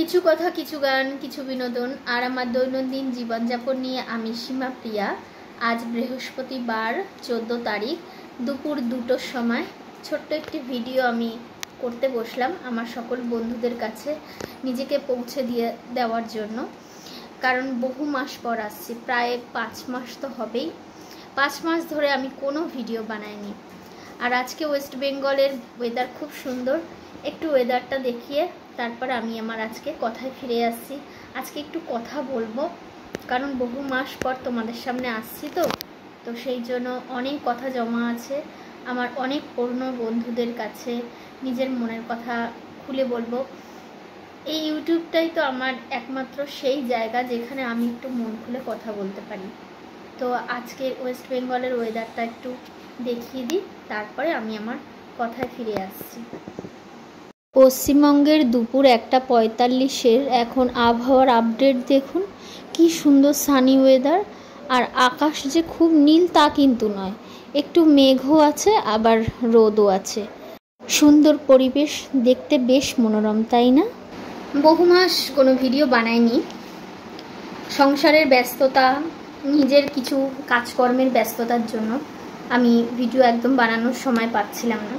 কিছু কথা, কিছু গান, কিছু বিনোদন আর আমার দৈনন্দিন জীবনযাপন নিয়ে আমি সীমা প্রিয়া। আজ বৃহস্পতিবার 14 তারিখ দুপুর 2টোর সময় ছোট্ট একটি ভিডিও আমি করতে বসলাম আমার সকল বন্ধুদের কাছে নিজেকে পৌঁছে দেওয়ার জন্য। কারণ বহু মাস পর আসছি, প্রায় 5 মাস তো হবেই। 5 মাস ধরে আমি কোনো ভিডিও বানাইনি। আর আজকে ওয়েস্ট বেঙ্গলের ওয়েদার খুব সুন্দর, একটু ওয়েদারটা দেখিয়ে তারপর আমি আমার আজকে কথায় ফিরে আসছি। আজকে একটু কথা বলবো, কারণ বহু মাস পর তোমাদের সামনে আসছি তো সেই জন্য অনেক কথা জমা আছে আমার অনেক পুরনো বন্ধুদের কাছে। নিজের মনের কথা খুলে বলবো। এই ইউটিউবটাই তো আমার একমাত্র সেই জায়গা যেখানে আমি একটু মন খুলে কথা বলতে পারি। তো আজকে ওয়েস্ট বেঙ্গলের ওয়েদারটা একটু দেখিয়ে দিই, তারপরে আমি আমার কথায় ফিরে আসছি। পশ্চিমবঙ্গের দুপুর 1:45 এখন আবহাওয়ার আপডেট দেখুন। কি সুন্দর সানি ওয়েদার, আর আকাশ যে খুব নীল তা কিন্তু নয়, একটু মেঘও আছে আবার রোদও আছে। সুন্দর পরিবেশ, দেখতে বেশ মনোরম, তাই না? বহু মাস কোনো ভিডিও বানাইনি। সংসারের ব্যস্ততা, নিজের কিছু কাজকর্মের ব্যস্ততার জন্য আমি ভিডিও একদম বানানোর সময় পাচ্ছিলাম না।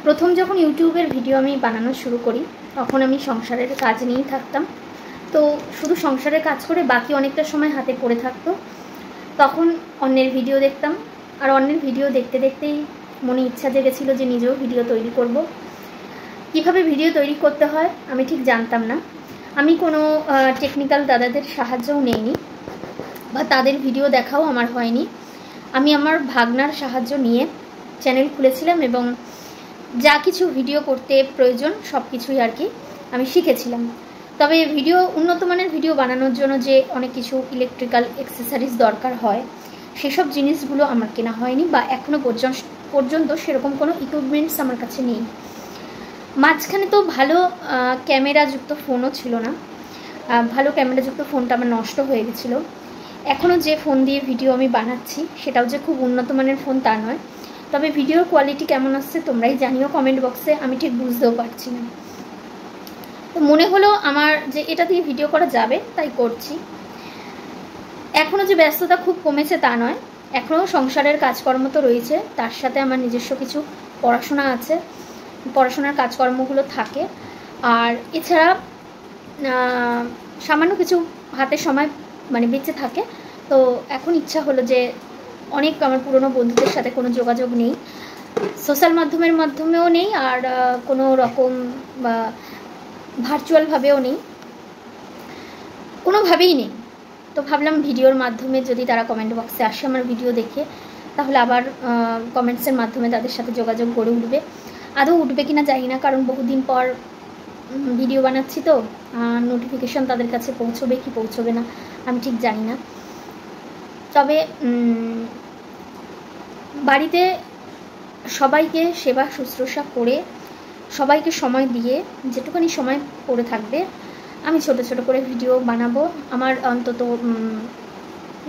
প্রথম যখন ইউটিউবের ভিডিও আমি বানানো শুরু করি তখন আমি সংসারের কাজ নিয়েই থাকতাম। তো শুধু সংসারের কাজ করে বাকি অনেকটা সময় হাতে পড়ে থাকতো। তখন অন্যের ভিডিও দেখতাম, আর অন্যের ভিডিও দেখতে দেখতেই মনে ইচ্ছা জেগেছিল যে নিজেও ভিডিও তৈরি করব। কিভাবে ভিডিও তৈরি করতে হয় আমি ঠিক জানতাম না। আমি কোনো টেকনিক্যাল দাদাদের সাহায্যও নেইনি বা তাদের ভিডিও দেখাও আমার হয়নি। আমি আমার ভাগনার সাহায্য নিয়ে চ্যানেল খুলেছিলাম এবং যা কিছু ভিডিও করতে প্রয়োজন সব কিছুই আর কি আমি শিখেছিলাম। তবে ভিডিও, উন্নত মানের ভিডিও বানানোর জন্য যে অনেক কিছু ইলেকট্রিক্যাল অ্যাক্সেসরিজ দরকার হয় সেসব জিনিসগুলো আমার কেনা হয়নি, বা এখনও পর্যন্ত সেরকম কোনো ইকুইপমেন্টস আমার কাছে নেই। মাঝখানে তো ভালো ক্যামেরাযুক্ত ফোনও ছিল না। ভালো ক্যামেরাযুক্ত ফোনটা আমার নষ্ট হয়ে গেছিলো। এখনও যে ফোন দিয়ে ভিডিও আমি বানাচ্ছি সেটাও যে খুব উন্নত মানের ফোন তা নয়। তবে ভিডিওর কোয়ালিটি কেমন আসছে তোমরাই জানিও কমেন্ট বক্সে, আমি ঠিক বুঝতেও পারছি না। তো মনে হলো আমার যে এটা দিয়ে ভিডিও করা যাবে, তাই করছি। এখনও যে ব্যস্ততা খুব কমেছে তা নয়, এখনও সংসারের কাজকর্ম তো রয়েছে, তার সাথে আমার নিজস্ব কিছু পড়াশোনা আছে, পড়াশোনার কাজকর্মগুলো থাকে। আর এছাড়া সামান্য কিছু হাতে সময় বেঁচে থাকে। তো এখন ইচ্ছা হলো যে অনেক আমার পুরনো বন্ধুদের সাথে কোনো যোগাযোগ নেই, সোশ্যাল মাধ্যমেও নেই, আর কোনো রকম ভার্চুয়ালভাবেও নেই, কোনোভাবেই নেই। তো ভাবলাম ভিডিওর মাধ্যমে যদি তারা কমেন্ট বক্সে আসে আমার ভিডিও দেখে, তাহলে আবার কমেন্টসের মাধ্যমে তাদের সাথে যোগাযোগ গড়ে উঠবে। আদৌ উঠবে কিনা জানি না, কারণ বহুদিন পর ভিডিও বানাচ্ছি তো নোটিফিকেশন তাদের কাছে পৌঁছবে কি পৌঁছবে না আমি ঠিক জানি না। তবে বাড়িতে সবাইকে সেবা শুশ্রূষা করে, সবাইকে সময় দিয়ে যেটুখানি সময় পড়ে থাকবে আমি ছোট ছোট করে ভিডিও বানাবো। আমার অন্তত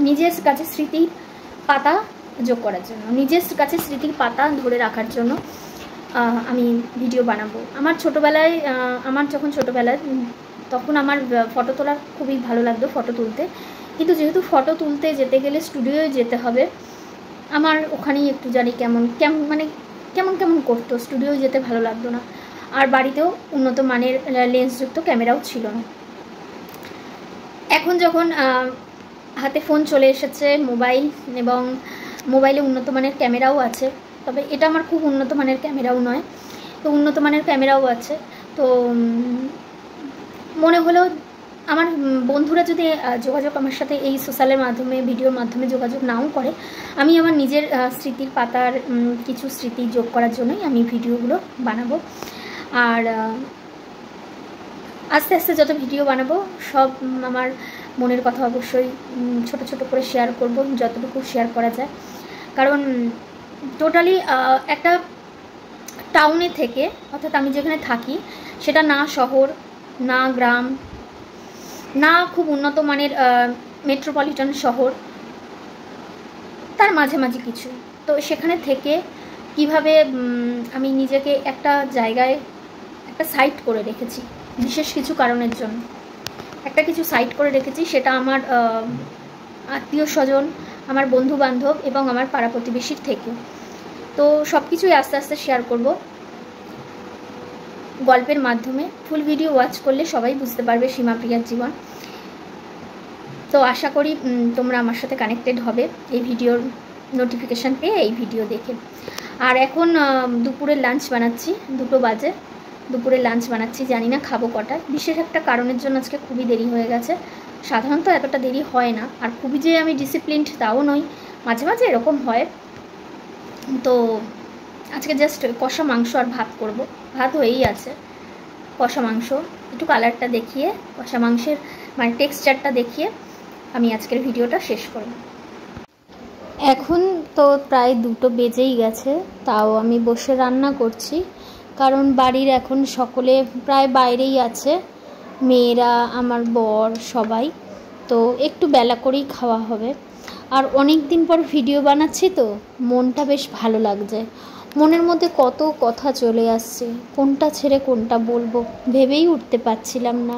নিজের কাছে স্মৃতির পাতা যোগ করার জন্য, নিজের কাছে স্মৃতির পাতা ধরে রাখার জন্য আমি ভিডিও বানাবো। আমার ছোটোবেলায়, আমার যখন ছোটোবেলায় তখন আমার ফটো তোলা খুবই ভালো লাগতো, ফটো তুলতে। কিন্তু যেহেতু ফটো তুলতে যেতে গেলে স্টুডিওয়ে যেতে হবে, আমার ওখানেই একটু জানি কেমন করতো, স্টুডিওয়ে যেতে ভালো লাগতো না। আর বাড়িতেও উন্নত মানের লেন্সযুক্ত ক্যামেরাও ছিল না। এখন যখন হাতে ফোন চলে এসেছে, মোবাইল, এবং মোবাইলে উন্নত মানের ক্যামেরাও আছে, তবে এটা আমার খুব উন্নত মানের ক্যামেরাও নয়, তো উন্নত মানের ক্যামেরাও আছে। তো মনে হলো আমার বন্ধুরা যদি যোগাযোগ আমার সাথে এই সোশ্যালের মাধ্যমে, ভিডিওর মাধ্যমে যোগাযোগ নাও করে, আমি আমার নিজের স্মৃতির পাতার কিছু স্মৃতি যোগ করার জন্যই আমি ভিডিওগুলো বানাবো। আর আস্তে আস্তে যত ভিডিও বানাবো সব আমার মনের কথা অবশ্যই ছোট ছোট করে শেয়ার করব, যতটুকু শেয়ার করা যায়। কারণ টোটালি একটা টাউনে থেকে, অর্থাৎ আমি যেখানে থাকি সেটা না শহর না গ্রাম না খুব উন্নত মানের মেট্রোপলিটন শহর, তার মাঝামাঝি কিছু। তো সেখানে থেকে কিভাবে আমি নিজেকে একটা জায়গায় একটা সাইট করে রেখেছি, বিশেষ কিছু কারণের জন্য। একটা কিছু সাইড করে রেখেছি, সেটা আমার আত্মীয় স্বজন, আমার বন্ধু বান্ধব এবং আমার পাড়া প্রতিবেশীর থেকে। তো সব কিছুই আস্তে আস্তে শেয়ার করব গল্পের মাধ্যমে। ফুল ভিডিও ওয়াচ করলে সবাই বুঝতে পারবে সীমাপ্রিয়ার জীবন। তো আশা করি তোমরা আমার সাথে কানেক্টেড হবে এই ভিডিওর নোটিফিকেশান পেয়ে, এই ভিডিও দেখে। আর এখন দুপুরের লাঞ্চ বানাচ্ছি, 2টো বাজে। দুপুরের লাঞ্চ বানাচ্ছি, জানি না খাবো কটায়। বিশেষ একটা কারণের জন্য আজকে খুবই দেরি হয়ে গেছে। সাধারণত এতটা দেরি হয় না, আর খুবই যে আমি ডিসিপ্লিনড তাও নই, মাঝে মাঝে এরকম হয়। তো আজকে জাস্ট কষা মাংস আর ভাত করব। ভাত হয়েই আছে, কষা মাংস একটু কালারটা দেখিয়ে, কষা মাংসের মানে টেক্সচারটা দেখিয়ে আমি আজকের ভিডিওটা শেষ করব। এখন তো প্রায় 2টো বেজেই গেছে, তাও আমি বসে রান্না করছি, কারণ বাড়ির এখন সকলে প্রায় বাইরেই আছে, মেয়েরা, আমার বর, সবাই। তো একটু বেলা করেই খাওয়া হবে। আর অনেক দিন পর ভিডিও বানাচ্ছি, তো মনটা বেশ ভালো লাগছে। মনের মধ্যে কত কথা চলে আসছে, কোনটা ছেড়ে কোনটা বলবো ভেবেই উঠতে পারছিলাম না।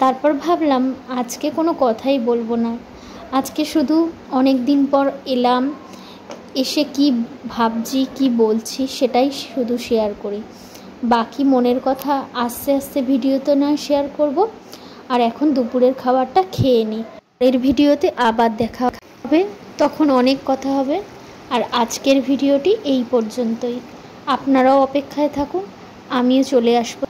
তারপর ভাবলাম আজকে কোনো কথাই বলবো না, আজকে শুধু অনেক দিন পর এলাম, এসে কি ভাবছি কি বলছি সেটাই শুধু শেয়ার করি। বাকি মনের কথা আস্তে আস্তে ভিডিওতে নয় শেয়ার করব। আর এখন দুপুরের খাবারটা খেয়ে নিই, এর ভিডিওতে আবার দেখা হবে, তখন অনেক কথা হবে। আর আজকের ভিডিওটি এই পর্যন্তই। আপনারাও অপেক্ষায় থাকুন, আমিও চলে আসবো।